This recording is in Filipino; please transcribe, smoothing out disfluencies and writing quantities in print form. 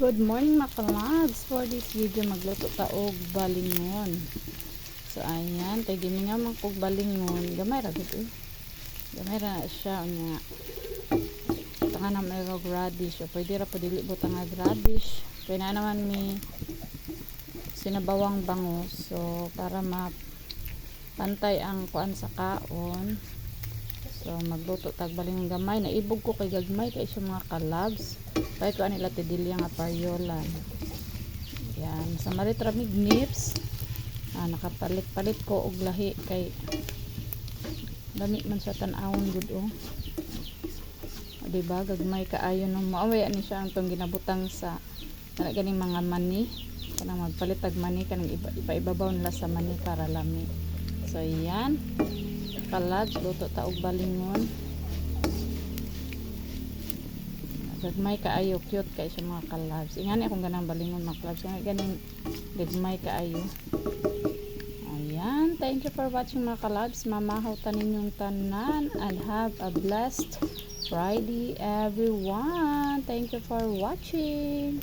Good morning mga kalabs. For this video magluto ta og balingon. So ayan, tay gimi nga man kog balingon. Gamay ra gud eh. Gamay ra siya unya. Tanga na may og radish. O pwede ra pud dili butang nga radish. Kaya na naman mi sinabawang bangus. So para pantay ang kuan sa kaon. So magluto tag balingon gamay. Naibog ko kay gagmay kay siya mga kalabs. Kaya ko anila tidilya nga paryolan. Yan. Sa marit ramig nips. Nakapalit-palit ko og lahi kay dami man sa tan-awon gud oh. Diba gagmay kaayo nung maawaya ni siya ang tong ginabutang sa ganing mga mani. Kanang magpalit tag mani kanang ipa-ibabaw nila sa mani para lami. So yan. Kalabs luto ta og balingon. Gagmay kaayo, cute kay sa mga kalabs. Ingani akong ganang balingon mga kalabs. Ganing gagmay kaayo. Ayan. Thank you for watching mga kalabs. Mamahaw ta ninyong tanan and have a blessed Friday everyone. Thank you for watching.